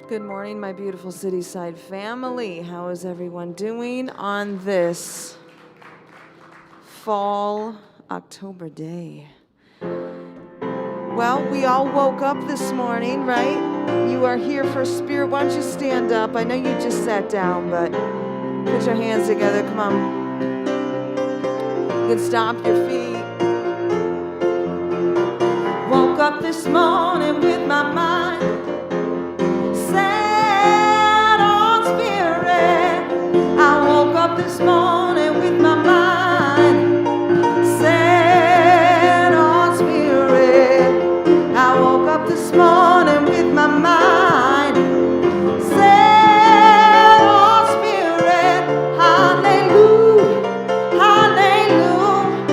Good morning, my beautiful Cityside family. How is everyone doing on this fall October day? Well, we all woke up this morning, right? You are here for Spirit. Why don't you stand up? I know you just sat down, but put your hands together. Come on. You can stomp your feet. Woke up this morning with my mind set on Spirit. I woke up this morning with my mind set on Spirit. I woke up this morning with my mind set on Spirit. Hallelujah, hallelujah,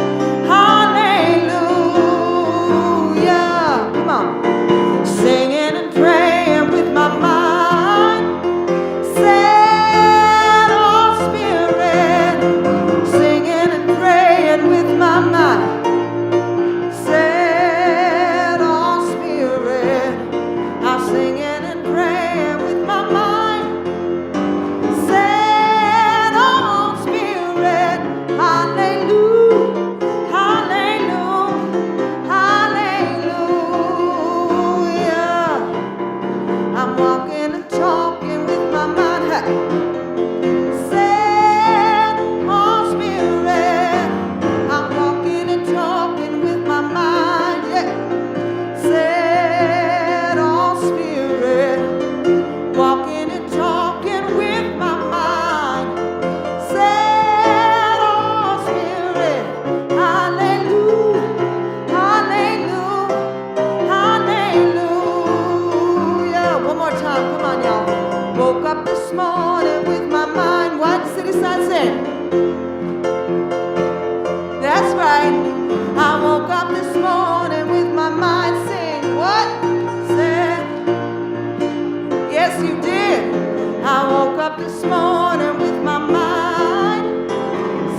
hallelujah. Come on. Singing and praying with my mind set on Spirit. Singing and praying with my mind set on Spirit. I'm singing and praying with my mind set on Spirit. Hallelujah, hallelujah, hallelujah. I'm walking and talking with my mind set on Spirit. I'm walking and talking with my mind, yeah, set on Spirit. Walking and talking with my mind set on Spirit. Hallelujah, hallelujah, hallelujah. One more time, come on, y'all. Woke up this morning with my mind. What? Cityside sing. That's right. I woke up this morning with my mind sing. What? Said. Yes, you did. I woke up this morning with my mind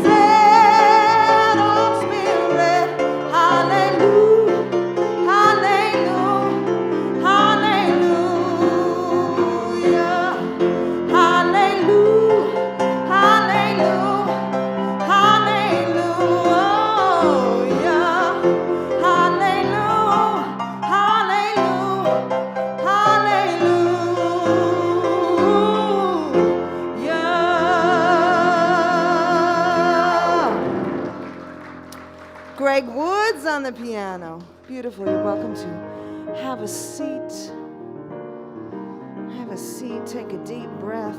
set on Spirit. Hallelujah, hallelujah, hallelujah, hallelujah, hallelujah, hallelujah, hallelujah, hallelujah. Greg Woods on the piano. Beautiful. You're welcome to have a seat. Have a seat. Take a deep breath.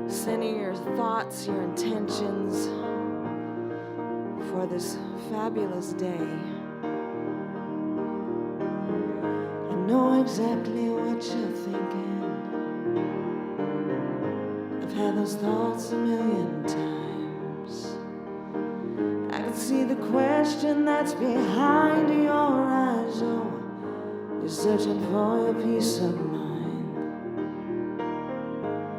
Sending your thoughts, your intentions for this fabulous day. I know exactly what you're thinking. I've had those thoughts a million times. I can see the question that's behind your eyes. Oh, you're searching for your peace of mind.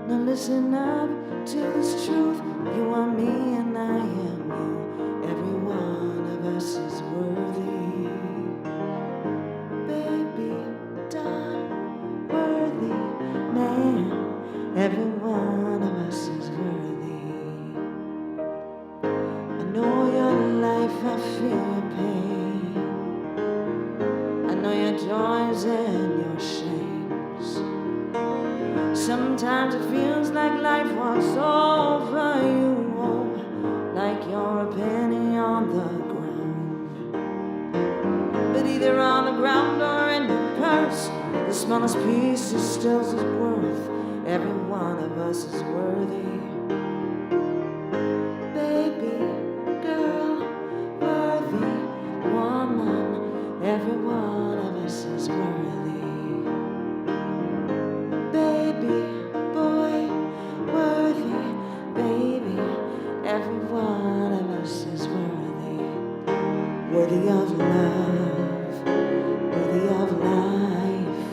Now listen up to this truth. You are me and I am you. Every one of us is worthy. Baby, done, worthy, man. Every one of us is worthy. I know your life, I feel your pain. I know your joys and your shames. Sometimes it feels like life walks over you, oh, like you're a penny on the ground. But either on the ground or in your purse, the smallest piece is still his worth. Every one of us is worthy. Baby, girl, worthy, woman, every one of us is worthy. Baby, boy, worthy, baby, every one of us is worthy. Worthy of love, worthy of life,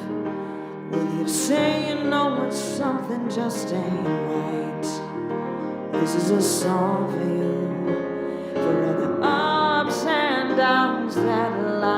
worthy of saying no when something just ain't right. This is a song for you, for all the ups and downs that life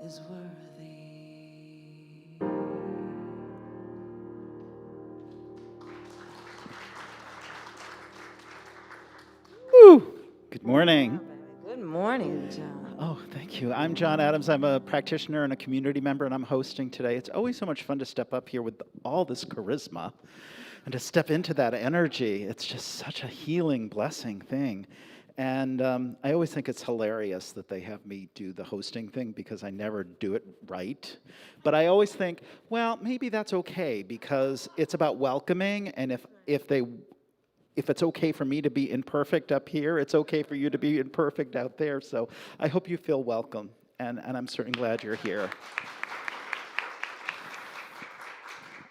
is worthy. Woo! Good morning. Good morning, John. Oh, thank you. I'm John Adams. I'm a practitioner and a community member, and I'm hosting today. It's always so much fun to step up here with all this charisma and to step into that energy. It's just such a healing, blessing thing. And I always think it's hilarious that they have me do the hosting thing because I never do it right. But I always think, well, maybe that's okay because it's about welcoming, and if it's okay for me to be imperfect up here, it's okay for you to be imperfect out there. So I hope you feel welcome, and I'm certainly glad you're here.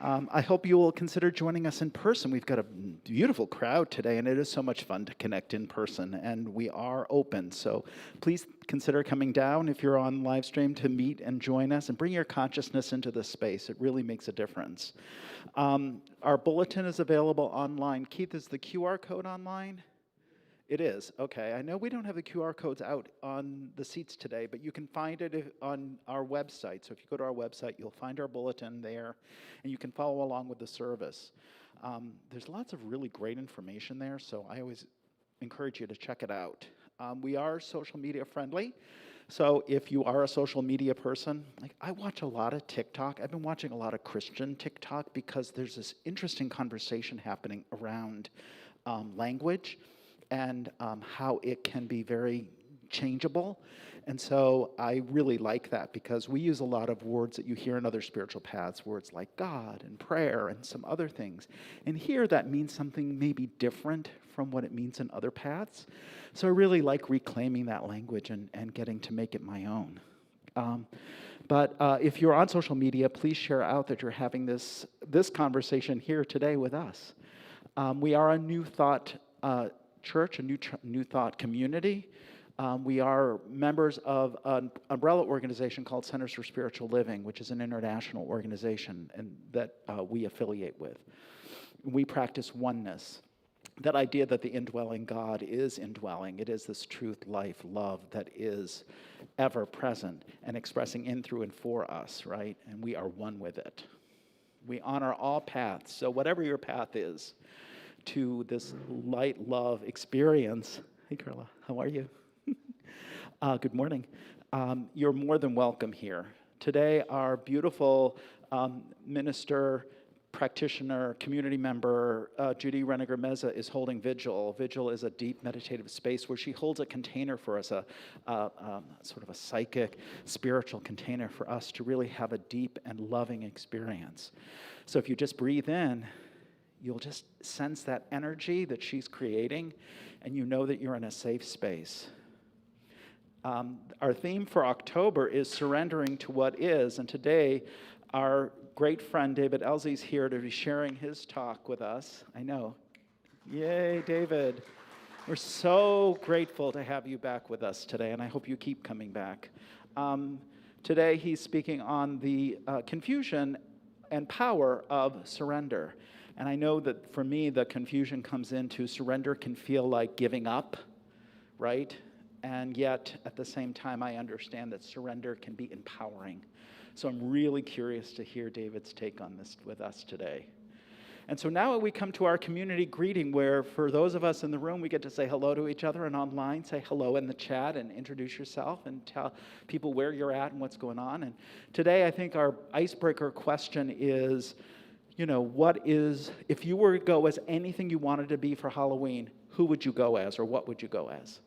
I hope you will consider joining us in person. We've got a beautiful crowd today, and it is so much fun to connect in person, and we are open. So please consider coming down if you're on live stream to meet and join us, and bring your consciousness into this space. It really makes a difference. Our bulletin is available online. Keith, is the QR code online? It is. Okay. I know we don't have the QR codes out on the seats today, but you can find it on our website. So if you go to our website, you'll find our bulletin there, and you can follow along with the service. There's lots of really great information there, so I always encourage you to check it out. We are social media friendly. So if you are a social media person, like I watch a lot of TikTok. I've been watching a lot of Christian TikTok because there's this interesting conversation happening around language and how it can be very changeable. And so I really like that because we use a lot of words that you hear in other spiritual paths, words like God and prayer and some other things. And here that means something maybe different from what it means in other paths. So I really like reclaiming that language and getting to make it my own. But if you're on social media, please share out that you're having this conversation here today with us. We are a New Thought church, a New Thought community. We are members of an umbrella organization called Centers for Spiritual Living, which is an international organization and that we affiliate with. We practice oneness. That idea that the indwelling God is indwelling. It is this truth, life, love that is ever present and expressing in, through, and for us, right? And we are one with it. We honor all paths. So whatever your path is to this light love experience. Hey, Carla, how are you? Good morning. You're more than welcome here. Today, our beautiful minister, practitioner, community member, Judy Reniger Meza, is holding vigil. Vigil is a deep meditative space where she holds a container for us, a sort of a psychic, spiritual container for us to really have a deep and loving experience. So if you just breathe in, you'll just sense that energy that she's creating, and you know that you're in a safe space. Our theme for October is surrendering to what is, and today our great friend David Ellzey is here to be sharing his talk with us. I know. Yay, David. We're so grateful to have you back with us today, and I hope you keep coming back. Today he's speaking on the confusion and power of surrender. And I know that for me, the confusion comes into surrender can feel like giving up, right? And yet, at the same time, I understand that surrender can be empowering. So I'm really curious to hear David's take on this with us today. And so now we come to our community greeting, where for those of us in the room, we get to say hello to each other, and online, say hello in the chat and introduce yourself and tell people where you're at and what's going on. And today, I think our icebreaker question is, if you were to go as anything you wanted to be for Halloween, who would you go as, or what would you go as?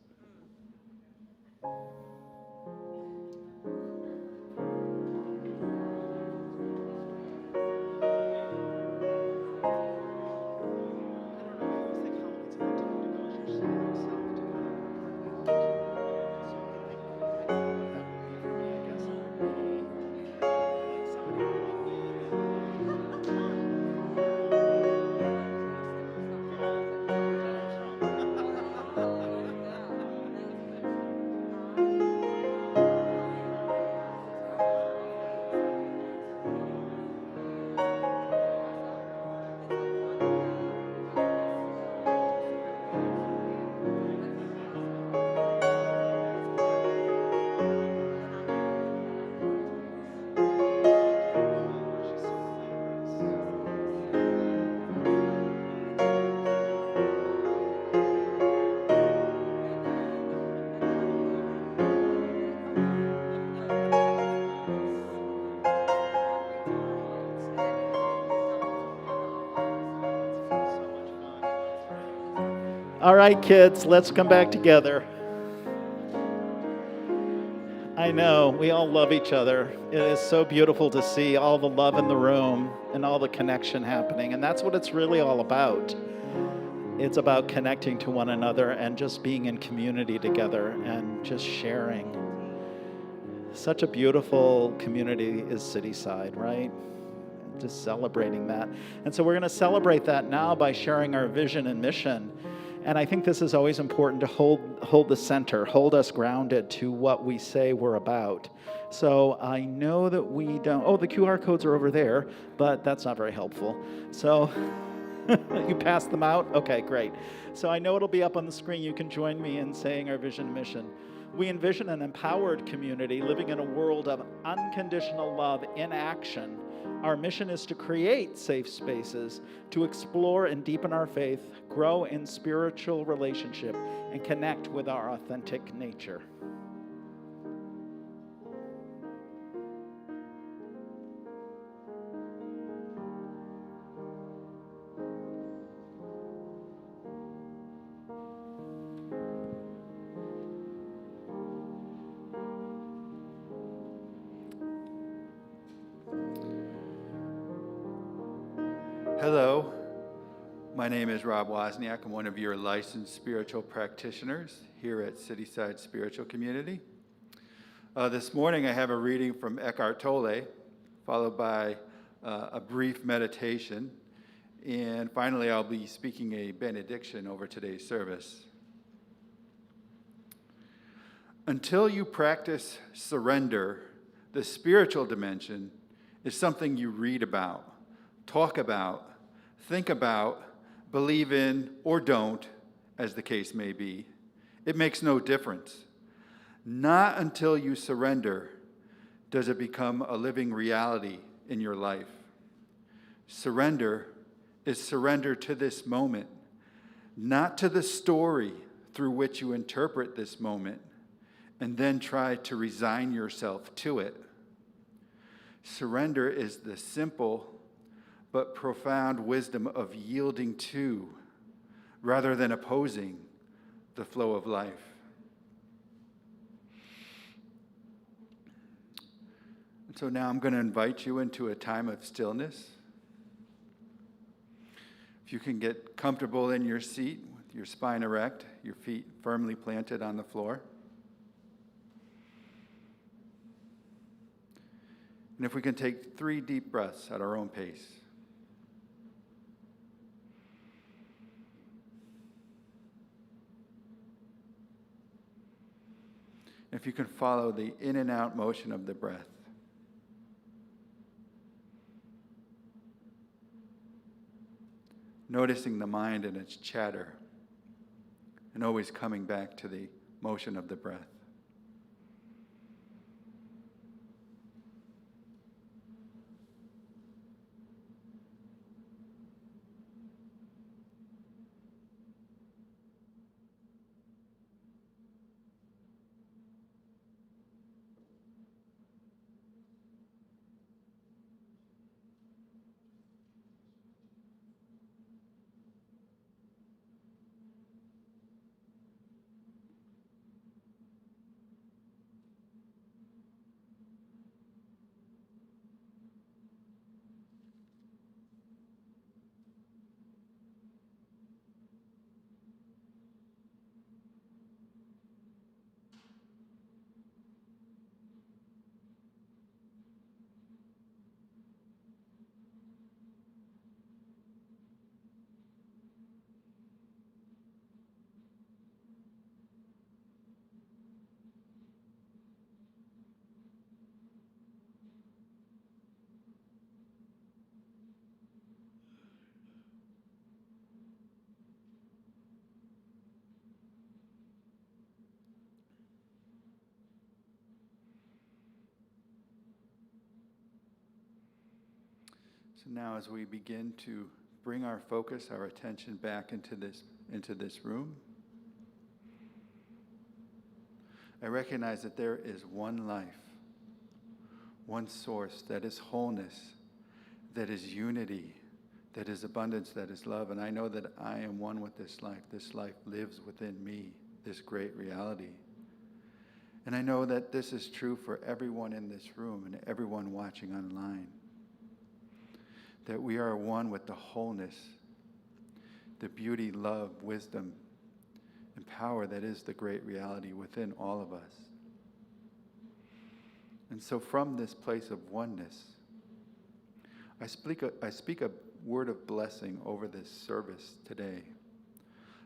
All right, kids, let's come back together. I know, we all love each other. It is so beautiful to see all the love in the room and all the connection happening, and that's what it's really all about. It's about connecting to one another and just being in community together and just sharing. Such a beautiful community is Cityside, right? Just celebrating that. And so we're going to celebrate that now by sharing our vision and mission. And I think this is always important to hold the center, hold us grounded to what we say we're about. So I know that we don't, the QR codes are over there, but that's not very helpful. So you passed them out? Okay, great. So I know it'll be up on the screen. You can join me in saying our vision and mission. We envision an empowered community living in a world of unconditional love in action. Our mission is to create safe spaces, to explore and deepen our faith, grow in spiritual relationship, and connect with our authentic nature. Hello, my name is Rob Wozniak. I'm one of your licensed spiritual practitioners here at Cityside Spiritual Community. This morning I have a reading from Eckhart Tolle, followed by a brief meditation, and finally I'll be speaking a benediction over today's service. Until you practice surrender, the spiritual dimension is something you read about, talk about, think about, believe in, or don't, as the case may be. It makes no difference. Not until you surrender does it become a living reality in your life. Surrender is surrender to this moment, not to the story through which you interpret this moment, and then try to resign yourself to it. Surrender is the simple but profound wisdom of yielding to, rather than opposing, the flow of life. And so now I'm going to invite you into a time of stillness. If you can get comfortable in your seat with your spine erect, your feet firmly planted on the floor. And if we can take 3 deep breaths at our own pace. If you can follow the in and out motion of the breath. Noticing the mind and its chatter, and always coming back to the motion of the breath. So now as we begin to bring our focus, our attention back into this room, I recognize that there is one life, one source that is wholeness, that is unity, that is abundance, that is love. And I know that I am one with this life. This life lives within me, this great reality. And I know that this is true for everyone in this room and everyone watching online. That we are one with the wholeness, the beauty, love, wisdom, and power that is the great reality within all of us. And so from this place of oneness, I speak a word of blessing over this service today.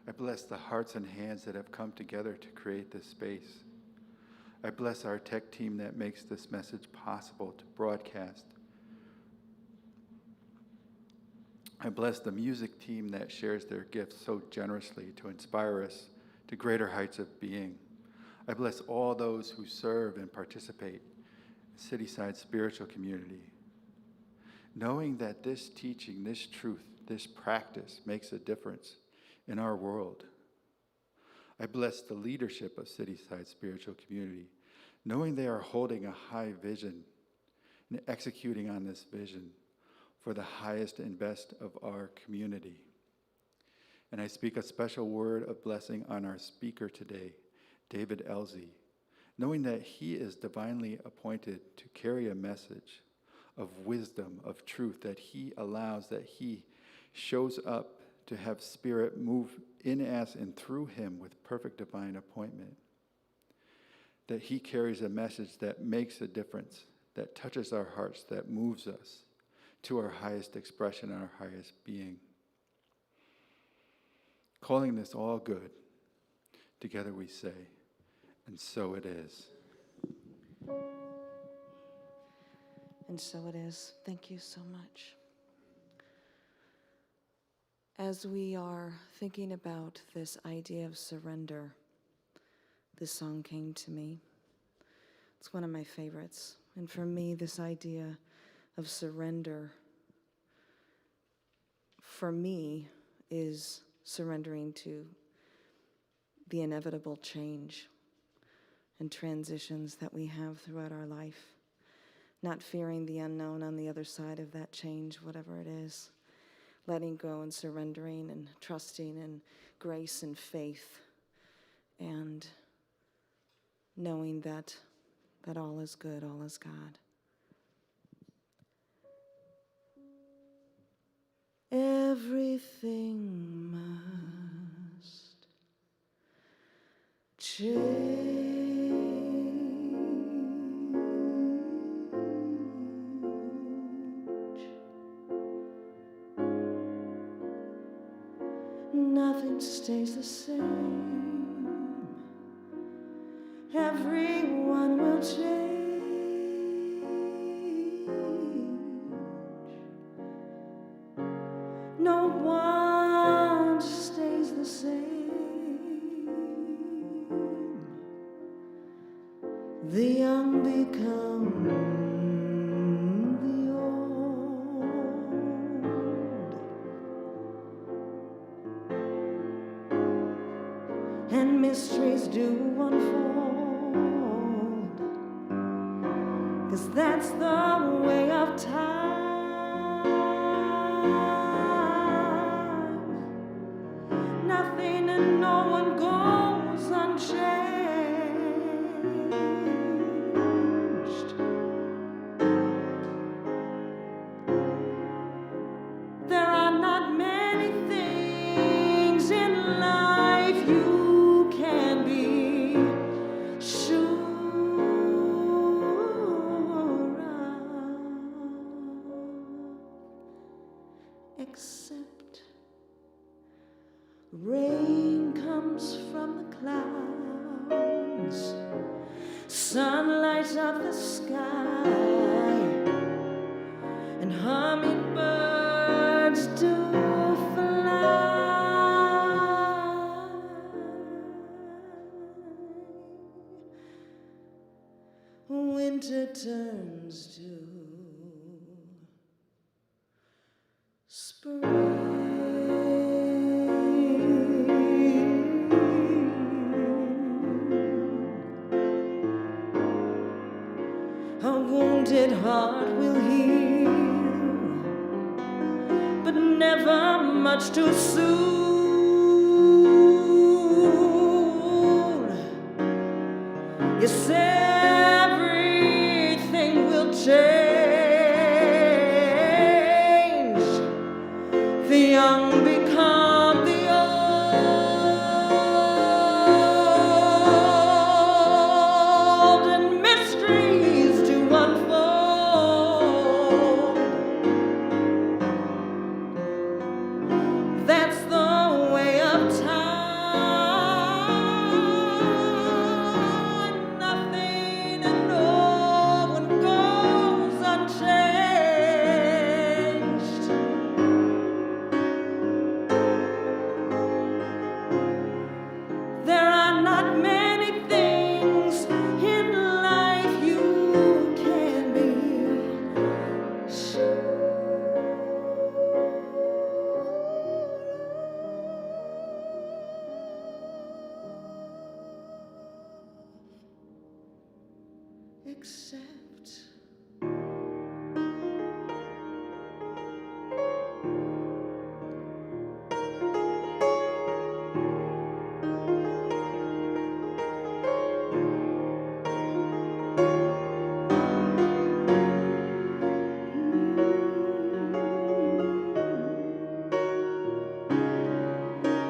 I bless the hearts and hands that have come together to create this space. I bless our tech team that makes this message possible to broadcast. I bless the music team that shares their gifts so generously to inspire us to greater heights of being. I bless all those who serve and participate in Cityside Spiritual Community, knowing that this teaching, this truth, this practice makes a difference in our world. I bless the leadership of Cityside Spiritual Community, knowing they are holding a high vision and executing on this vision for the highest and best of our community. And I speak a special word of blessing on our speaker today, David Ellzey, knowing that he is divinely appointed to carry a message of wisdom, of truth, that he allows, that he shows up to have Spirit move in us and through him with perfect divine appointment. That he carries a message that makes a difference, that touches our hearts, that moves us to our highest expression, our highest being. Calling this all good, together we say, and so it is. And so it is. Thank you so much. As we are thinking about this idea of surrender, this song came to me. It's one of my favorites. And for me, this idea of surrender, for me, is surrendering to the inevitable change and transitions that we have throughout our life. Not fearing the unknown on the other side of that change, whatever it is. Letting go and surrendering and trusting in grace and faith, and knowing that all is good, all is God. Everything must change. Nothing stays the same. Everyone will change. No one stays the same. The young become the old. And mysteries do unfold, 'cause that's the way of time. Nothing and no one goes unchanged. There are not many things in life you can be sure of, except rain comes from the clouds, sun lights up the sky, and hummingbirds do fly. Winter turns to spring. A wounded heart will heal, but never never much too soon. Yes, everything will change. The young become the old, and mysteries do unfold. That's the way of time. Nothing and no one goes unchanged. There are not many things in life you can be sure.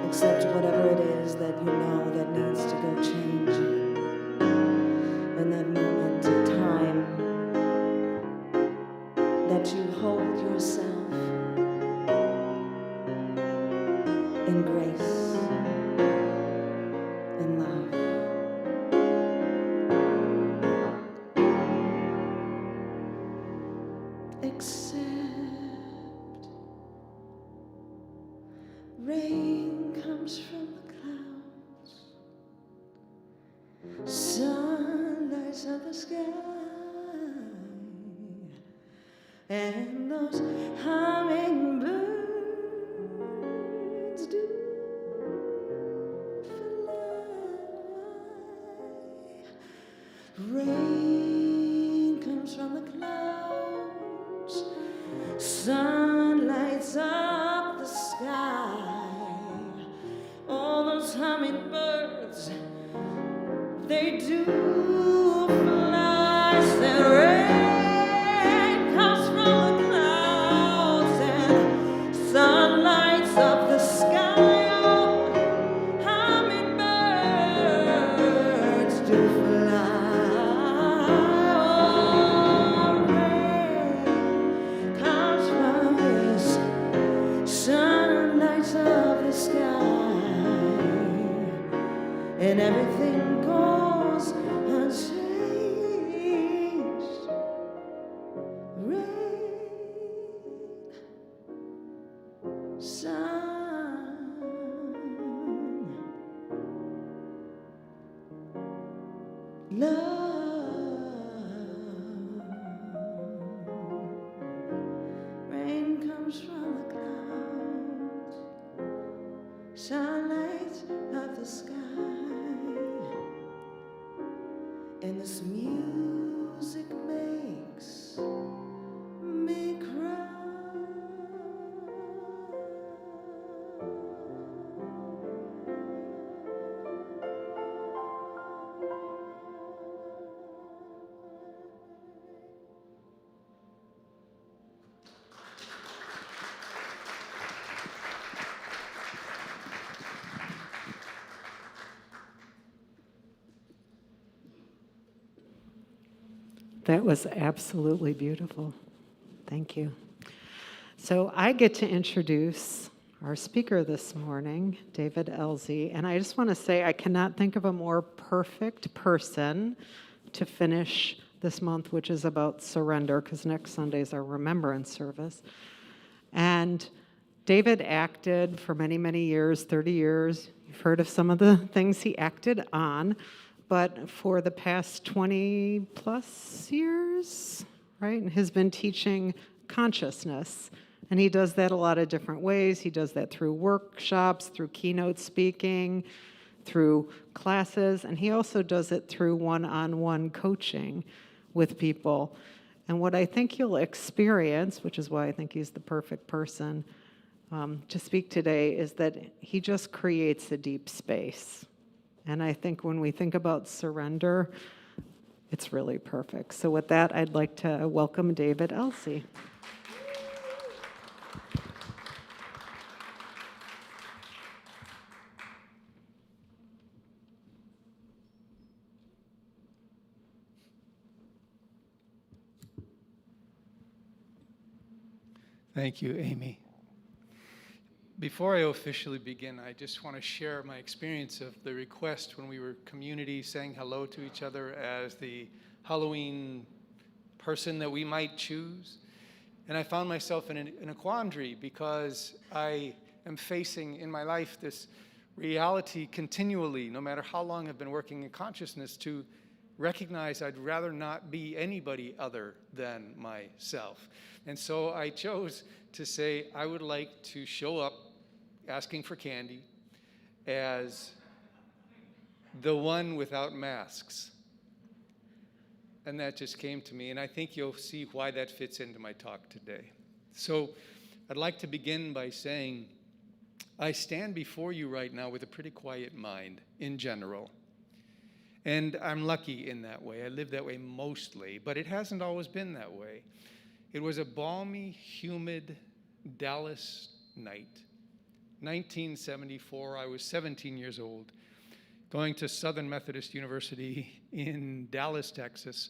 Except whatever it is that you know that needs to go change in that moment of time, that you hold yourself in grace and love. Except rain comes from the clouds, sun lights up the sky, and those hummingbirds do fly. Rain comes from the clouds, sun lights up the sky. All those hummingbirds, they do fly. Said rain comes from the clouds and sun lights up the sky. Oh, hummingbirds do fly. Oh, rain comes from his sun lights up the sky, and everything goes unchanged. Rain, sun, love. Rain comes from the clouds, sun lights up the sky, and this music makes me cry. That was absolutely beautiful. Thank you. So I get to introduce our speaker this morning, David Ellzey, and I just want to say I cannot think of a more perfect person to finish this month, which is about surrender, because next Sunday is our remembrance service. And David acted for many, many years, 30 years. You've heard of some of the things he acted on. But for the past 20 plus years, right, has been teaching consciousness. And he does that a lot of different ways. He does that through workshops, through keynote speaking, through classes, and he also does it through one-on-one coaching with people. And what I think you'll experience, which is why I think he's the perfect person, to speak today is that he just creates a deep space. And I think when we think about surrender, it's really perfect. So with that, I'd like to welcome David Ellzey. Thank you, Amy. Before I officially begin, I just want to share my experience of the request when we were community saying hello to each other as the Halloween person that we might choose. And I found myself in a quandary because I am facing in my life this reality continually, no matter how long I've been working in consciousness, to recognize I'd rather not be anybody other than myself. And so I chose to say I would like to show up asking for candy as the one without masks. And that just came to me, and I think you'll see why that fits into my talk today. So I'd like to begin by saying I stand before you right now with a pretty quiet mind in general. And I'm lucky in that way. I live that way mostly, but it hasn't always been that way. It was a balmy, humid Dallas night, 1974. I was 17 years old, going to Southern Methodist University in Dallas, Texas.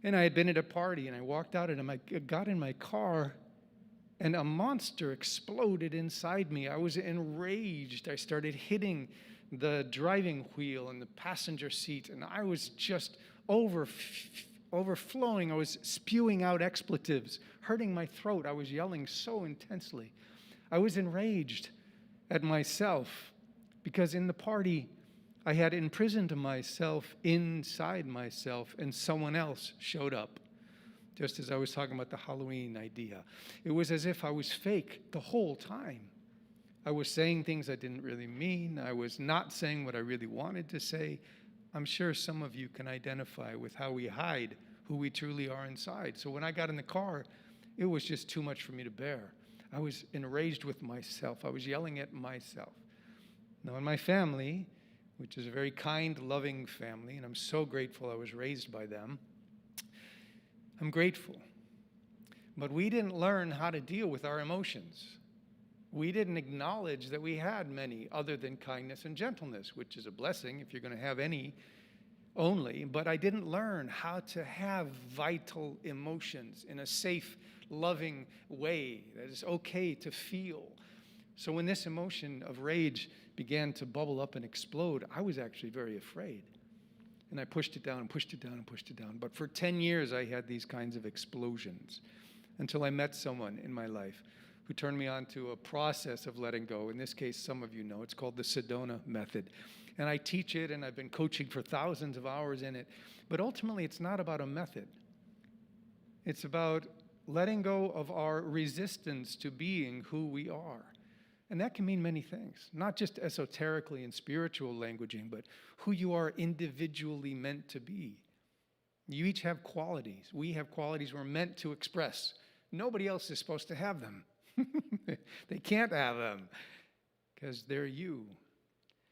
And I had been at a party, and I walked out, and I got in my car, and a monster exploded inside me. I was enraged. I started hitting the driving wheel and the passenger seat, and I was just overflowing. I was spewing out expletives, hurting my throat. I was yelling so intensely. I was enraged at myself because in the party, I had imprisoned myself inside myself, and someone else showed up, just as I was talking about the Halloween idea. It was as if I was fake the whole time. I was saying things I didn't really mean. I was not saying what I really wanted to say. I'm sure some of you can identify with how we hide who we truly are inside. So when I got in the car, it was just too much for me to bear. I was enraged with myself. I was yelling at myself. Now in my family, which is a very kind, loving family, and I'm so grateful I was raised by them, I'm grateful. But we didn't learn how to deal with our emotions. We didn't acknowledge that we had many other than kindness and gentleness, which is a blessing if you're going to have any only. But I didn't learn how to have vital emotions in a safe, loving way that is okay to feel. So when this emotion of rage began to bubble up and explode, I was actually very afraid. And I pushed it down and pushed it down and pushed it down. But for 10 years, I had these kinds of explosions until I met someone in my life who turned me on to a process of letting go. In this case, some of you know, it's called the Sedona Method. And I teach it, and I've been coaching for thousands of hours in it. But ultimately, it's not about a method. It's about letting go of our resistance to being who we are. And that can mean many things, not just esoterically and spiritual languaging, but who you are individually meant to be. You each have qualities. We have qualities we're meant to express. Nobody else is supposed to have them. They can't have them because they're you.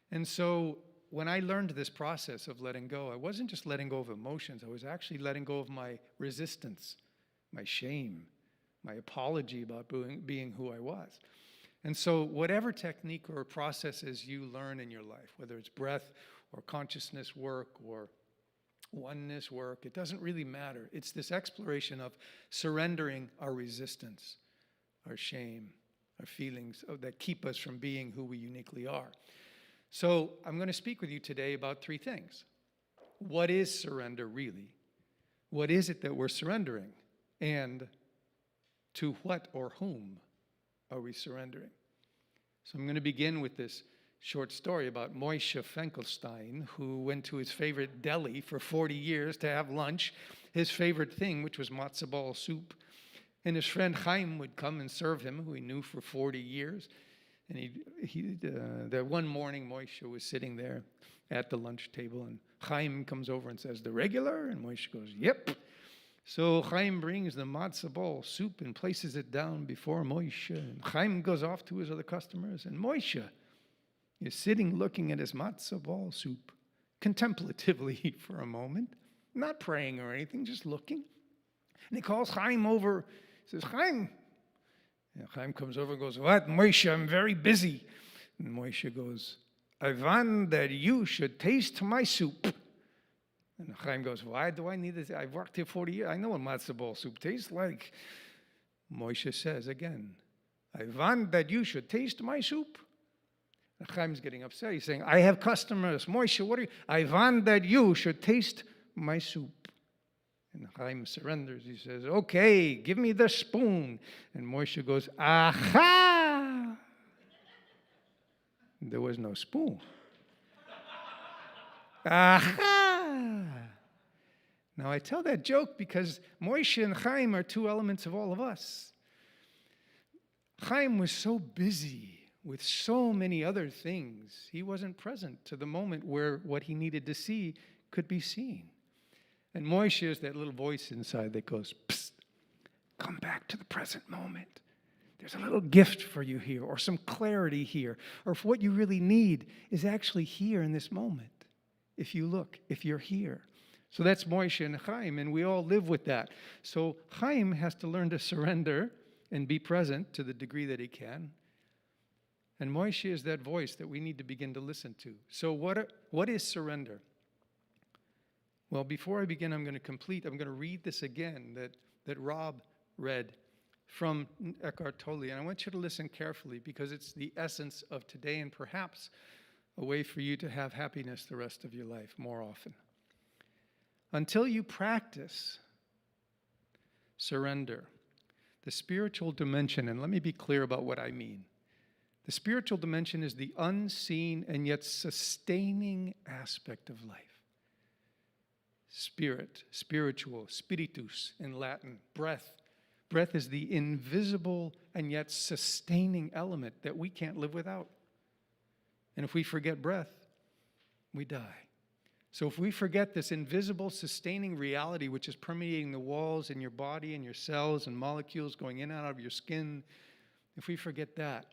And so when I learned this process of letting go, I wasn't just letting go of emotions. I was actually letting go of my resistance, my shame, my apology about being who I was. And so whatever technique or processes you learn in your life, whether it's breath or consciousness work or oneness work, it doesn't really matter. It's this exploration of surrendering our resistance, our shame, our feelings that keep us from being who we uniquely are. So I'm going to speak with you today about three things. What is surrender really? What is it that we're surrendering? And to what or whom are we surrendering? So I'm going to begin with this short story about Moshe Finkelstein, who went to his favorite deli for 40 years to have lunch, his favorite thing, which was matzo ball soup. And his friend Chaim would come and serve him, who he knew for 40 years. And that one morning, Moshe was sitting there at the lunch table, and Chaim comes over and says, "The regular?" And Moshe goes, "Yep." So Chaim brings the matzah ball soup and places it down before Moshe. And Chaim goes off to his other customers. And Moshe is sitting looking at his matzah ball soup contemplatively for a moment, not praying or anything, just looking. And he calls Chaim over. He says, Chaim. And Chaim comes over and goes, what, Moshe, I'm very busy. And Moshe goes, I want that you should taste my soup. And Chaim goes, why do I need this? I've worked here 40 years. I know what matzah ball soup tastes like. Moshe says again, I want that you should taste my soup. And Chaim's getting upset. He's saying, I have customers. Moshe, what are you? I want that you should taste my soup. And Chaim surrenders. He says, okay, give me the spoon. And Moshe goes, aha! There was no spoon. Aha! Now, I tell that joke because Moshe and Chaim are two elements of all of us. Chaim was so busy with so many other things, he wasn't present to the moment where what he needed to see could be seen. And Moshe is that little voice inside that goes, psst, come back to the present moment. There's a little gift for you here, or some clarity here, or if what you really need is actually here in this moment. If you look, if you're here. So that's Moshe and Chaim, and we all live with that. So Chaim has to learn to surrender and be present to the degree that he can. And Moshe is that voice that we need to begin to listen to. So what is surrender? Well, before I begin, I'm going to read this again that Rob read from Eckhart Tolle. And I want you to listen carefully because it's the essence of today and perhaps a way for you to have happiness the rest of your life more often. Until you practice surrender, the spiritual dimension, and let me be clear about what I mean. The spiritual dimension is the unseen and yet sustaining aspect of life. Spirit, spiritual, spiritus in Latin, breath. Breath is the invisible and yet sustaining element that we can't live without. And if we forget breath, we die. So if we forget this invisible, sustaining reality which is permeating the walls in your body and your cells and molecules going in and out of your skin, if we forget that,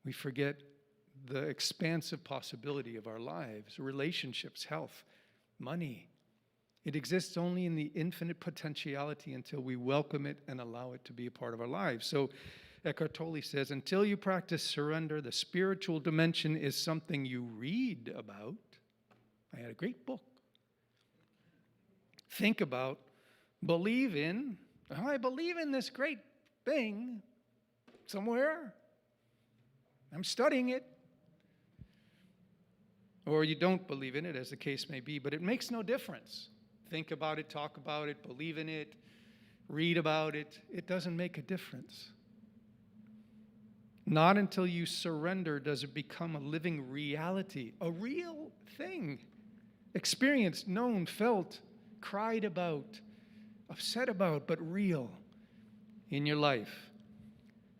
we forget the expansive possibility of our lives, relationships, health, money. It exists only in the infinite potentiality until we welcome it and allow it to be a part of our lives. So Eckhart Tolle says, until you practice surrender, the spiritual dimension is something you read about. I had a great book. Think about, believe in. I believe in this great thing somewhere. I'm studying it. Or you don't believe in it, as the case may be, but it makes no difference. Think about it, talk about it, believe in it, read about it. It doesn't make a difference. Not until you surrender does it become a living reality, a real thing. Experienced, known, felt, cried about, upset about, but real in your life.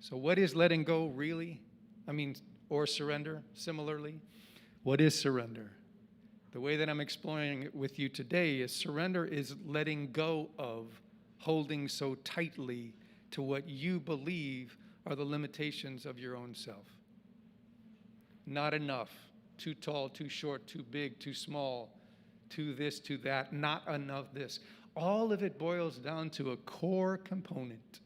So what is letting go really? Or surrender, similarly. What is surrender? The way that I'm exploring it with you today is surrender is letting go of holding so tightly to what you believe are the limitations of your own self. Not enough, too tall, too short, too big, too small, too this, too that, not enough this. All of it boils down to a core component,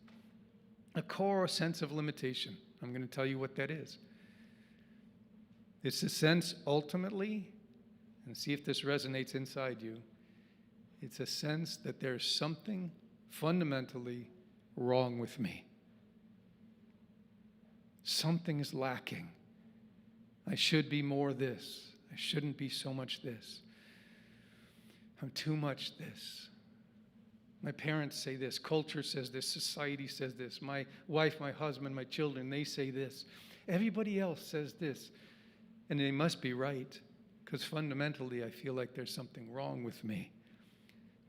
a core sense of limitation. I'm going to tell you what that is. It's a sense ultimately, and see if this resonates inside you, it's a sense that there's something fundamentally wrong with me. Something is lacking. I should be more this. I shouldn't be so much this. I'm too much this. My parents say this. Culture says this. Society says this. My wife, my husband, my children, they say this. Everybody else says this. And they must be right, because fundamentally I feel like there's something wrong with me.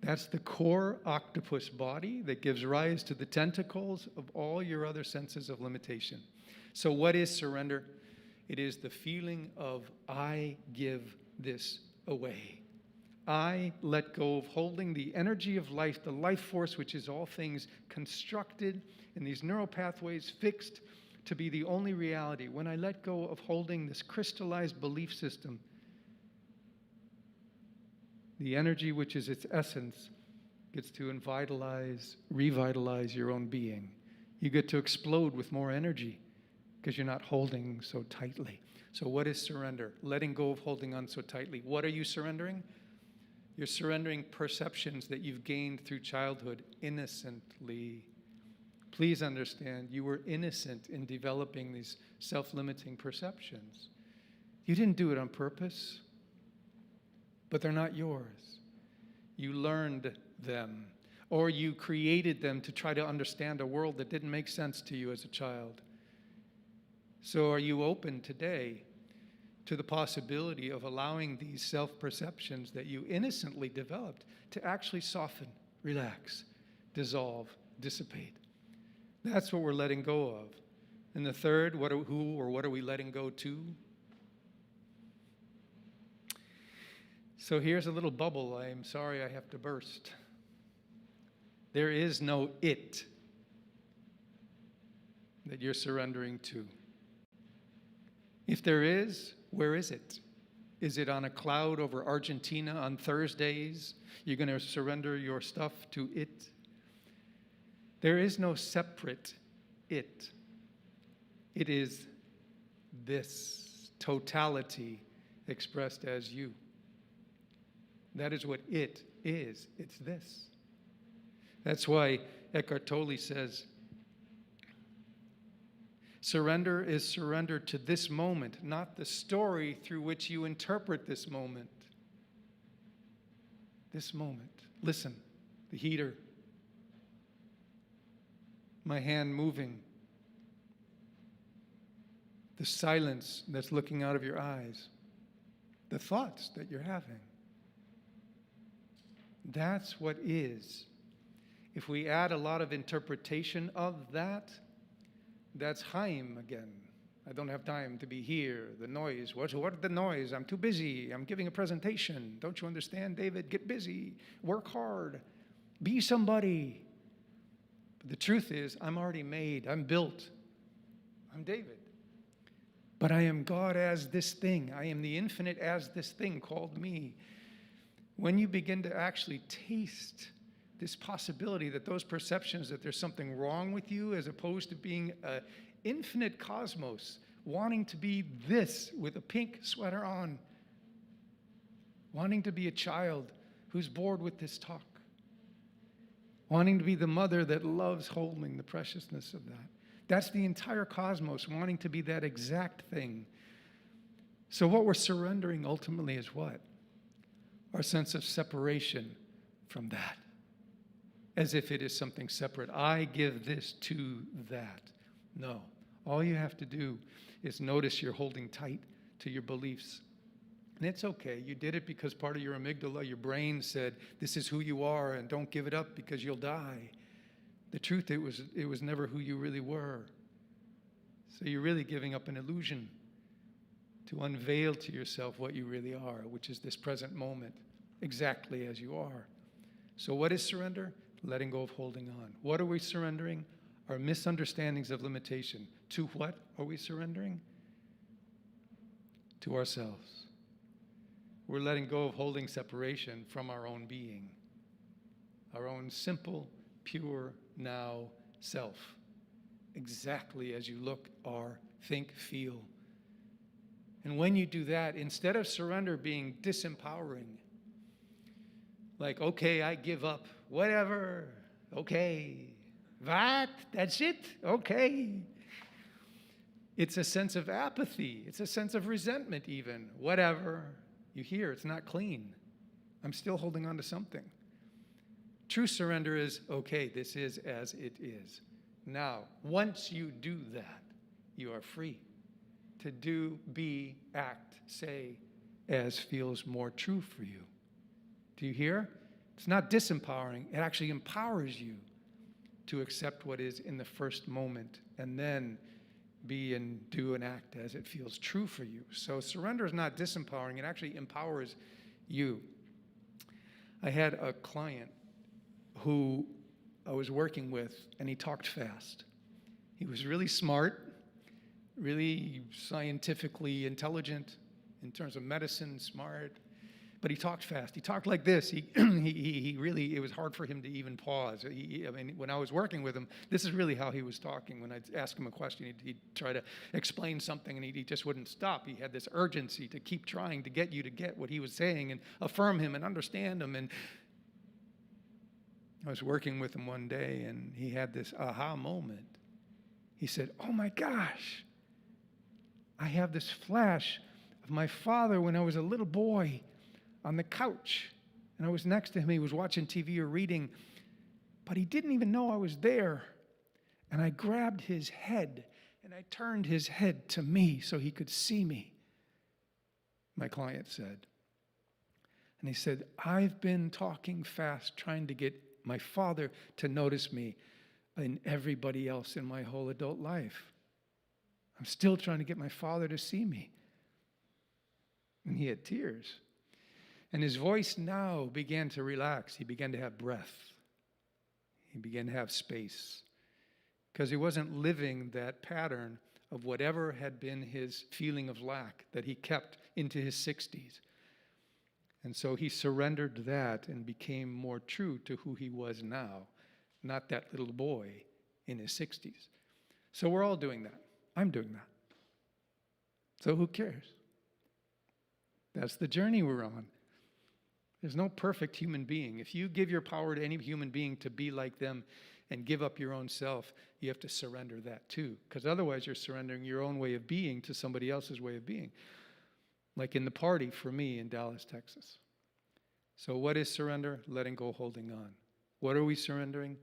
That's the core octopus body that gives rise to the tentacles of all your other senses of limitation. So what is surrender? It is the feeling of, I give this away. I let go of holding the energy of life, the life force, which is all things constructed in these neural pathways, fixed to be the only reality. When I let go of holding this crystallized belief system, the energy, which is its essence, gets to revitalize your own being. You get to explode with more energy because you're not holding so tightly. So what is surrender? Letting go of holding on so tightly. What are you surrendering? You're surrendering perceptions that you've gained through childhood innocently. Please understand, you were innocent in developing these self-limiting perceptions. You didn't do it on purpose, but they're not yours. You learned them, or you created them to try to understand a world that didn't make sense to you as a child. So are you open today to the possibility of allowing these self-perceptions that you innocently developed to actually soften, relax, dissolve, dissipate? That's what we're letting go of. And the third, what are we letting go to? So here's a little bubble I'm sorry I have to burst. There is no it that you're surrendering to. If there is, where is it? Is it on a cloud over Argentina on Thursdays? You're going to surrender your stuff to it? There is no separate it. It is this totality expressed as you. That is what it is. It's this. That's why Eckhart Tolle says, surrender is surrender to this moment, not the story through which you interpret this moment. This moment. Listen, the heater, my hand moving, the silence that's looking out of your eyes, the thoughts that you're having. That's what is. If we add a lot of interpretation of that, that's Chaim again. I don't have time to be here. The noise. What the noise? I'm too busy. I'm giving a presentation. Don't you understand, David? Get busy. Work hard. Be somebody. But the truth is, I'm already made. I'm built. I'm David. But I am God as this thing. I am the infinite as this thing called me. When you begin to actually taste this possibility that those perceptions that there's something wrong with you, as opposed to being an infinite cosmos, wanting to be this with a pink sweater on, wanting to be a child who's bored with this talk, wanting to be the mother that loves holding the preciousness of that. That's the entire cosmos, wanting to be that exact thing. So what we're surrendering ultimately is what? Our sense of separation from that, as if it is something separate. I give this to that. No. All you have to do is notice you're holding tight to your beliefs. And it's okay. You did it because part of your amygdala, your brain said, this is who you are and don't give it up because you'll die. The truth, it was never who you really were. So you're really giving up an illusion to unveil to yourself what you really are, which is this present moment, exactly as you are. So what is surrender? Letting go of holding on. What are we surrendering? Our misunderstandings of limitation. To what are we surrendering? To ourselves. We're letting go of holding separation from our own being, our own simple, pure, now self. Exactly as you look, are, think, feel. And when you do that, instead of surrender being disempowering, like, okay, I give up, whatever, okay, what, that's it, okay. It's a sense of apathy. It's a sense of resentment even, whatever. You hear, it's not clean. I'm still holding on to something. True surrender is, okay, this is as it is. Now, once you do that, you are free to do, be, act, say, as feels more true for you. Do you hear? It's not disempowering. It actually empowers you to accept what is in the first moment and then be and do and act as it feels true for you. So surrender is not disempowering. It actually empowers you. I had a client who I was working with, and he talked fast. He was really smart, really scientifically intelligent in terms of medicine, smart, but he talked fast. He talked like this. He really, it was hard for him to even pause. I mean, when I was working with him, this is really how he was talking. When I'd ask him a question, he'd try to explain something, and he just wouldn't stop. He had this urgency to keep trying to get you to get what he was saying and affirm him and understand him. And I was working with him one day, and he had this aha moment. He said, "Oh my gosh, I have this flash of my father when I was a little boy on the couch, and I was next to him. He was watching TV or reading, but he didn't even know I was there. And I grabbed his head, and I turned his head to me so he could see me," my client said. And he said, "I've been talking fast, trying to get my father to notice me and everybody else in my whole adult life. I'm still trying to get my father to see me." And he had tears. And his voice now began to relax. He began to have breath. He began to have space. Because he wasn't living that pattern of whatever had been his feeling of lack that he kept into his 60s. And so he surrendered that and became more true to who he was now, not that little boy in his 60s. So we're all doing that. I'm doing that. So who cares? That's the journey we're on. There's no perfect human being. If you give your power to any human being to be like them and give up your own self, you have to surrender that too. Because otherwise you're surrendering your own way of being to somebody else's way of being. Like in the party for me in Dallas, Texas. So what is surrender? Letting go, holding on. What are we surrendering?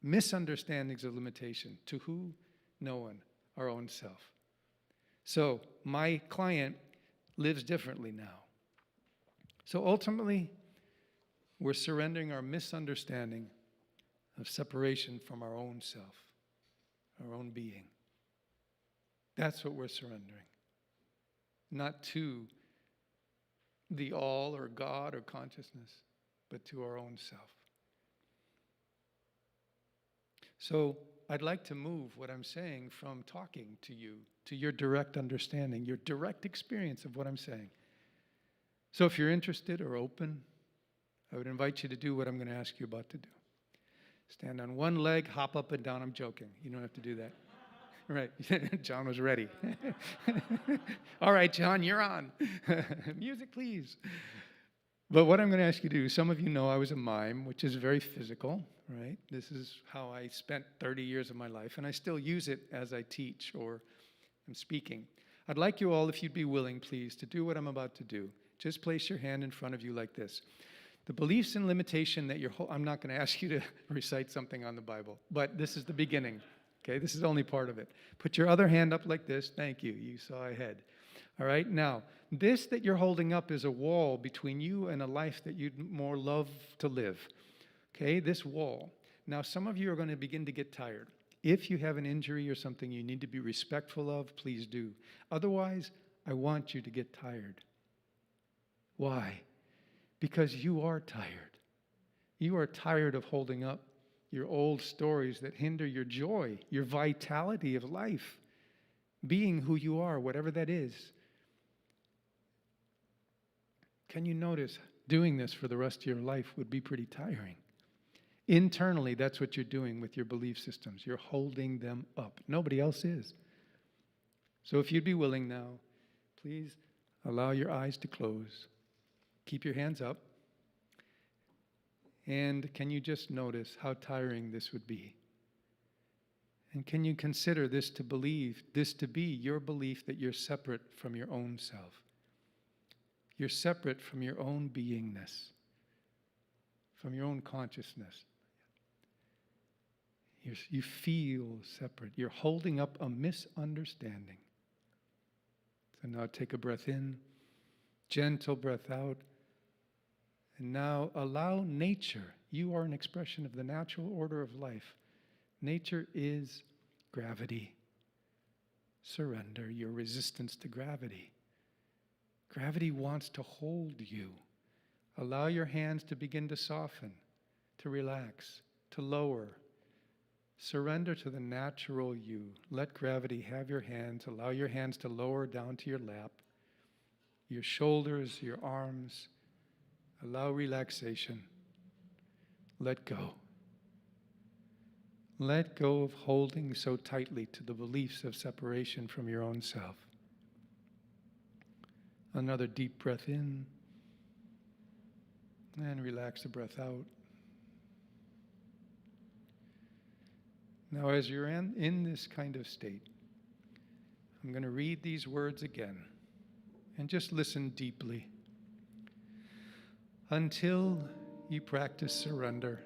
Misunderstandings of limitation. To who? No one. Our own self. So my client lives differently now. So ultimately, we're surrendering our misunderstanding of separation from our own self, our own being. That's what we're surrendering. Not to the all or God or consciousness, but to our own self. So I'd like to move what I'm saying from talking to you to your direct understanding, your direct experience of what I'm saying. So if you're interested or open, I would invite you to do what I'm going to ask you about to do. Stand on one leg, hop up and down. I'm joking. You don't have to do that. Right. John was ready. All right, John, you're on. Music, please. But what I'm going to ask you to do, some of you know I was a mime, which is very physical, right? This is how I spent 30 years of my life, and I still use it as I teach or I'm speaking. I'd like you all, if you'd be willing, please, to do what I'm about to do. Just place your hand in front of you like this. The beliefs and limitation that I'm not going to ask you to recite something on the Bible, but this is the beginning, okay? This is only part of it. Put your other hand up like this. Thank you. You saw ahead. All right? Now, this that you're holding up is a wall between you and a life that you'd more love to live, okay? This wall. Now, some of you are going to begin to get tired. If you have an injury or something you need to be respectful of, please do. Otherwise, I want you to get tired. Why? Because you are tired. You are tired of holding up your old stories that hinder your joy, your vitality of life, being who you are, whatever that is. Can you notice doing this for the rest of your life would be pretty tiring? Internally, that's what you're doing with your belief systems. You're holding them up. Nobody else is. So if you'd be willing now, please allow your eyes to close. Keep your hands up. And can you just notice how tiring this would be? And can you consider this to be your belief that you're separate from your own self? You're separate from your own beingness, from your own consciousness. You feel separate. You're holding up a misunderstanding. So now take a breath in, gentle breath out. And now allow nature. You are an expression of the natural order of life. Nature is gravity. Surrender your resistance to gravity. Gravity wants to hold you. Allow your hands to begin to soften, to relax, to lower. Surrender to the natural you. Let gravity have your hands. Allow your hands to lower down to your lap, your shoulders, your arms. Allow relaxation. Let go. Let go of holding so tightly to the beliefs of separation from your own self. Another deep breath in, and relax the breath out. Now, as you're in this kind of state, I'm going to read these words again, and just listen deeply. Until you practice surrender,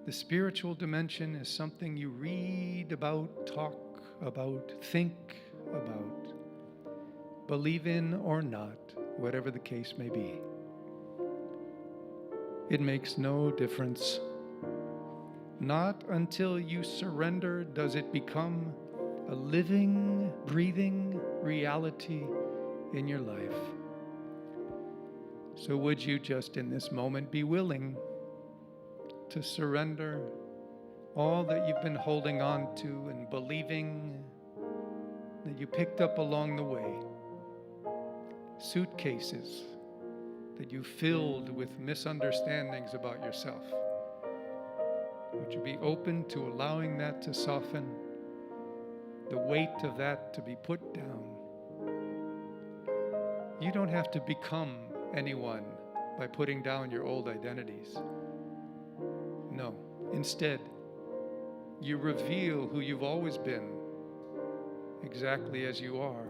the spiritual dimension is something you read about, talk about, think about, believe in or not, whatever the case may be. It makes no difference. Not until you surrender does it become a living, breathing reality in your life. So would you just in this moment be willing to surrender all that you've been holding on to and believing that you picked up along the way? Suitcases that you filled with misunderstandings about yourself. Would you be open to allowing that to soften, the weight of that to be put down? You don't have to become anyone by putting down your old identities. No, instead, you reveal who you've always been, exactly as you are,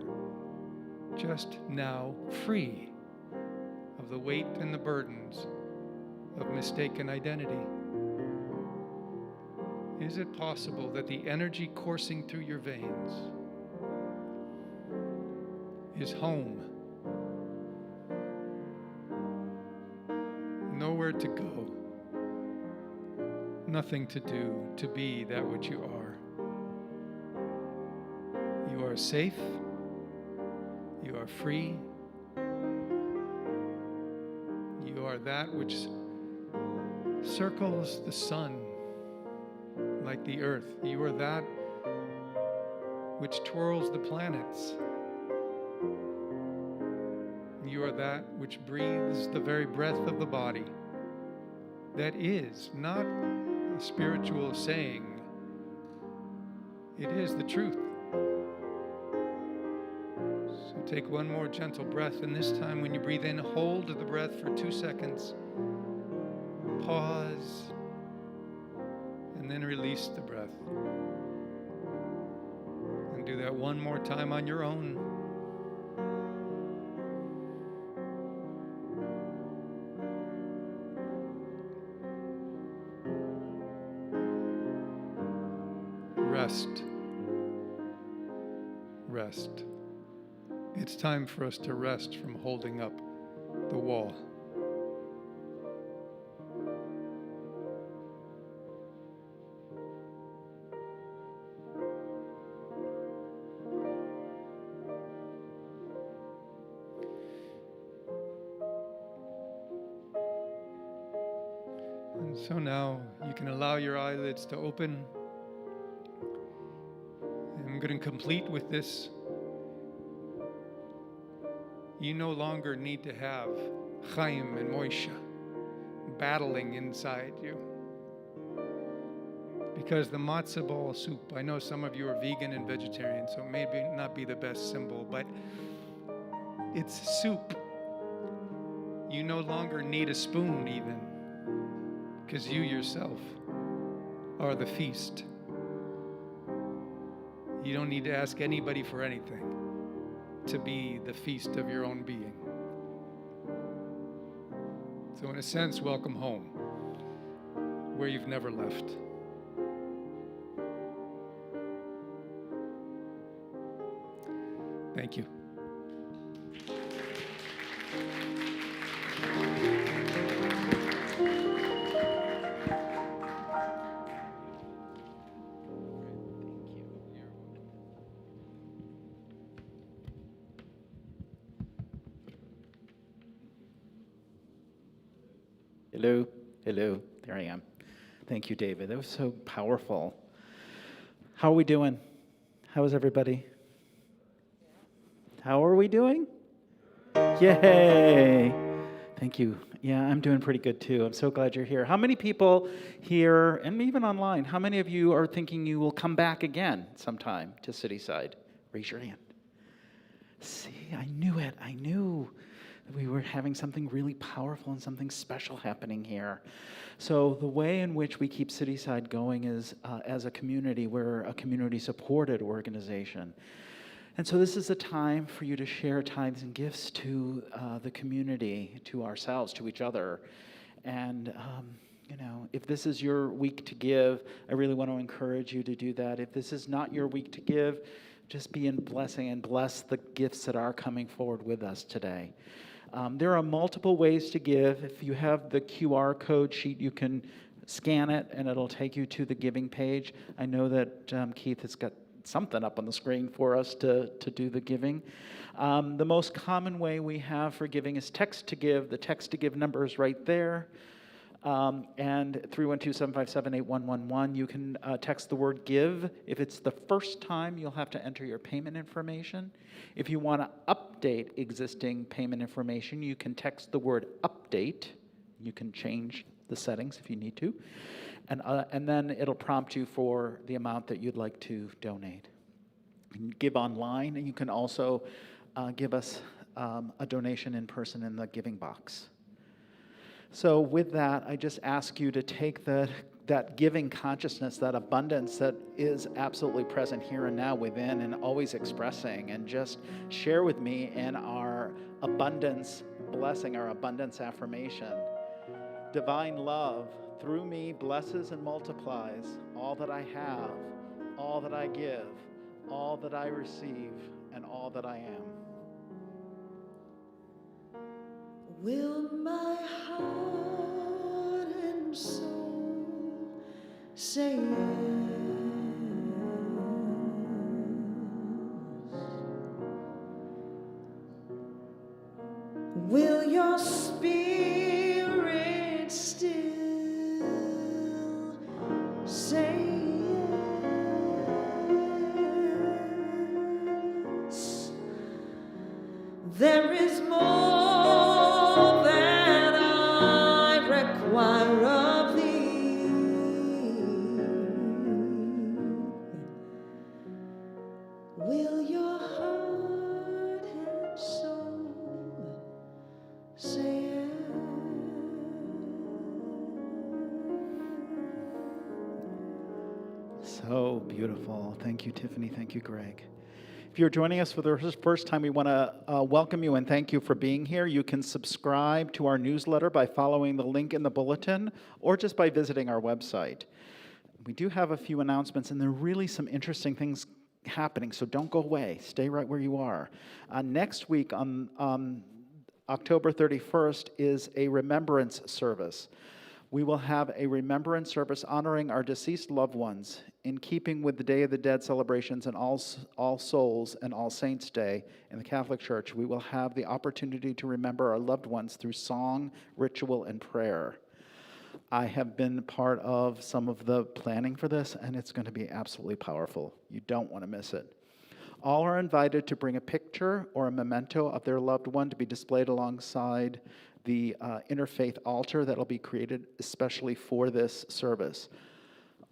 just now free of the weight and the burdens of mistaken identity. Is it possible that the energy coursing through your veins is home? Nowhere to go, nothing to do to be that which you are. You are safe, you are free, you are that which circles the sun like the earth. You are that which twirls the planets. You are that which breathes the very breath of the body. That is not a spiritual saying. It is the truth. So take one more gentle breath, and this time when you breathe in, hold the breath for 2 seconds. Pause, and then release the breath. And do that one more time on your own. Rest. Rest. It's time for us to rest from holding up the wall. And so now you can allow your eyelids to open. I'm going to complete with this. You no longer need to have Chaim and Moshe battling inside you. Because the matzah ball soup, I know some of you are vegan and vegetarian, so it may not be the best symbol, but it's soup. You no longer need a spoon even, because you yourself are the feast. You don't need to ask anybody for anything to be the feast of your own being. So in a sense, welcome home, where you've never left. Thank you. Hello, hello. There I am. Thank you, David. That was so powerful. How are we doing? How is everybody? How are we doing? Yay! Thank you. Yeah, I'm doing pretty good too. I'm so glad you're here. How many people here, and even online, how many of you are thinking you will come back again sometime to Cityside? Raise your hand. See, I knew it. I knew that we were having something really powerful and something special happening here. So the way in which we keep Cityside going is as a community. We're a community-supported organization. And so this is a time for you to share tithes and gifts to the community, to ourselves, to each other. And, if this is your week to give, I really want to encourage you to do that. If this is not your week to give, just be in blessing and bless the gifts that are coming forward with us today. There are multiple ways to give. If you have the QR code sheet, you can scan it, and it'll take you to the giving page. I know that Keith has got something up on the screen for us to do the giving. The most common way we have for giving is text to give. The text to give number is right there. And 312-757-8111. You can text the word give. If it's the first time, you'll have to enter your payment information. If you want to update existing payment information, you can text the word update. You can change the settings if you need to. And then it'll prompt you for the amount that you'd like to donate. You can give online, and you can also give us a donation in person in the giving box. So with that, I just ask you to take that giving consciousness, that abundance that is absolutely present here and now within and always expressing, and just share with me in our abundance blessing, our abundance affirmation. Divine love through me blesses and multiplies all that I have, all that I give, all that I receive, and all that I am. Will my heart and soul say yes? Will your spirit still say yes? There is more that I require of thee. Will your heart and soul say yes? So beautiful. Thank you, Tiffany. Thank you, Greg. If you're joining us for the first time, we want to welcome you and thank you for being here. You can subscribe to our newsletter by following the link in the bulletin or just by visiting our website. We do have a few announcements, and there are really some interesting things happening, so don't go away. Stay right where you are. Next week on October 31st is a remembrance service. We will have a remembrance service honoring our deceased loved ones in keeping with the Day of the Dead celebrations and All Souls and All Saints Day in the Catholic Church. We will have the opportunity to remember our loved ones through song, ritual, and prayer. I have been part of some of the planning for this, and it's going to be absolutely powerful. You don't want to miss it. All are invited to bring a picture or a memento of their loved one to be displayed alongside the interfaith altar that will be created especially for this service.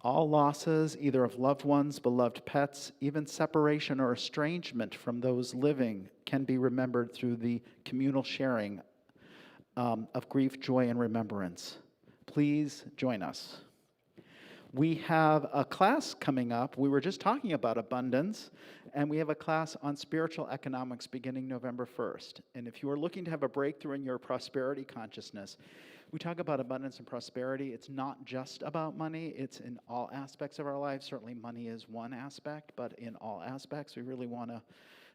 All losses, either of loved ones, beloved pets, even separation or estrangement from those living, can be remembered through the communal sharing of grief, joy, and remembrance. Please join us. We have a class coming up. We were just talking about abundance, and we have a class on spiritual economics beginning November 1st. And if you are looking to have a breakthrough in your prosperity consciousness, we talk about abundance and prosperity. It's not just about money. It's in all aspects of our lives. Certainly money is one aspect, but in all aspects, we really want to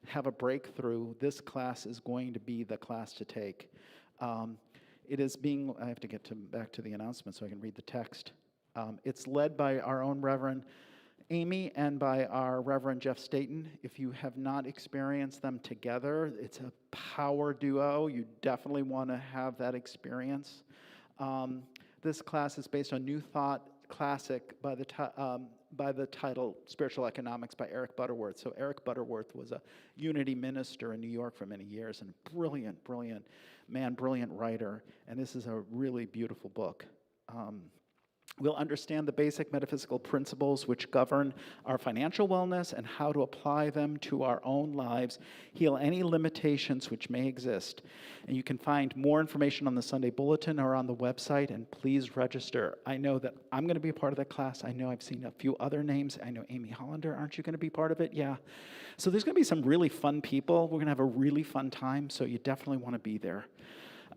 have a breakthrough. This class is going to be the class to take. It is being, I have to get back to the announcement so I can read the text. It's led by our own Reverend Amy and by our Reverend Jeff Staten. If you have not experienced them together, it's a power duo. You definitely want to have that experience. This class is based on New Thought classic by the title Spiritual Economics by Eric Butterworth. So Eric Butterworth was a Unity minister in New York for many years and brilliant, brilliant man, brilliant writer. And this is a really beautiful book. We'll understand the basic metaphysical principles which govern our financial wellness and how to apply them to our own lives, heal any limitations which may exist. And you can find more information on the Sunday Bulletin or on the website, and please register. I know that I'm going to be a part of that class. I know I've seen a few other names. I know Amy Hollander, aren't you going to be part of it? Yeah. So there's going to be some really fun people. We're going to have a really fun time, so you definitely want to be there.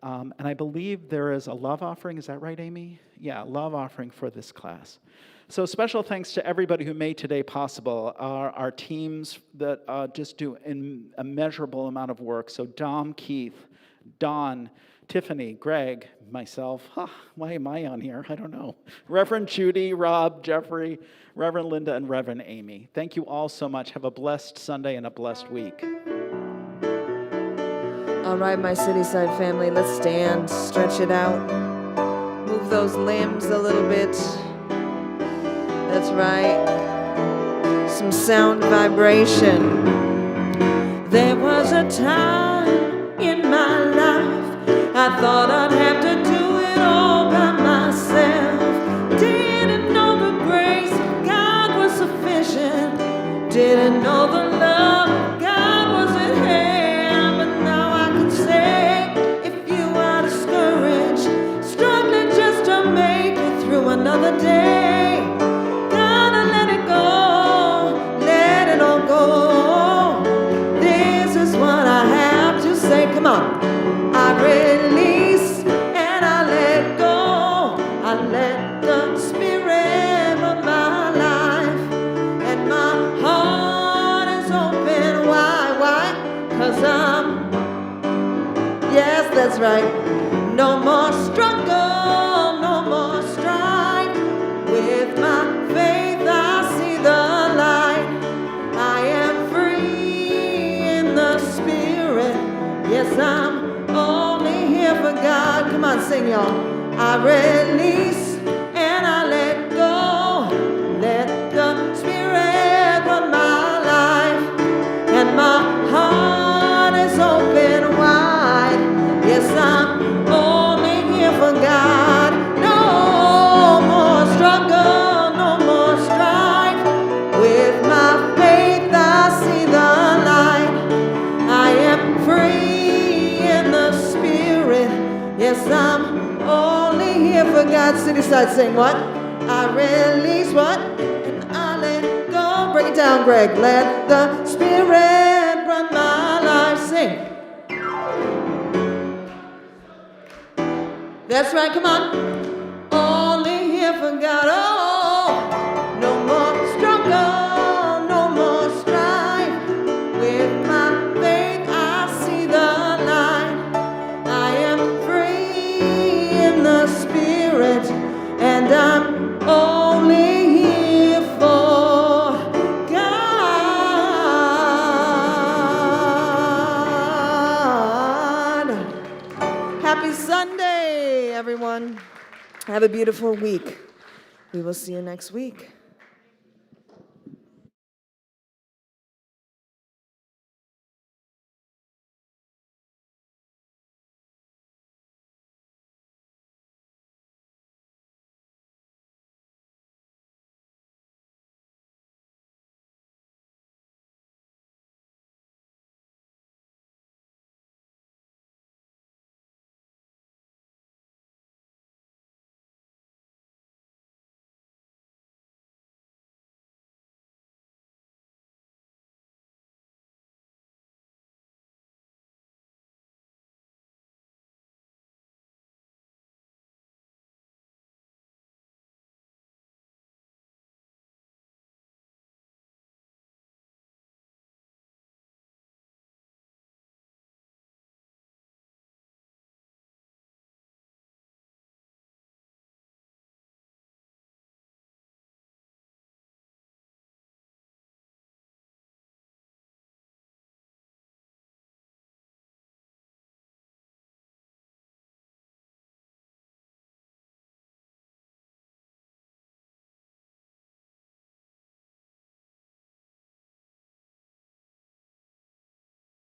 And I believe there is a love offering. Is that right, Amy? Yeah, love offering for this class. So special thanks to everybody who made today possible. Our teams that just do an immeasurable amount of work. So Dom, Keith, Don, Tiffany, Greg, myself. Why am I on here? I don't know. Reverend Judy, Rob, Jeffrey, Reverend Linda, and Reverend Amy. Thank you all so much. Have a blessed Sunday and a blessed week. All right, my Cityside family, let's stand, stretch it out, move those limbs a little bit. That's right. Some sound vibration. There was a time in my life I thought I'd have to do it all by myself. Didn't know the grace of God was sufficient. Didn't know the love of God was at hand. But now I can say, if you are discouraged, struggling just to make it through another day, gotta let it go, let it all go. This is what I have to say. Come on. I release and I let go. I let the Spirit of my life, and my heart is open wide. Why? 'Cause yes, that's right. No more struggle, no more strife. With my faith I see the light. I am free in the Spirit. Yes, I'm only here for God. Come on, sing, y'all. I release and I let go. Let the Spirit run my life, and my heart is open wide. Yes, I'm only here for God. No more struggle, no more strife. With my faith I see the light. I am free in the Spirit. Yes, I'm only here for God. Cityside, sing what? I release what? And I let go. Break it down, Greg. Let the Spirit run my life. Sing. That's right, come on. Only here for God. Oh, no more struggle, no more strife. With my faith I see the light. I am free in the Spirit, and I'm only here for God. Happy Sunday, everyone. Have a beautiful week. We will see you next week.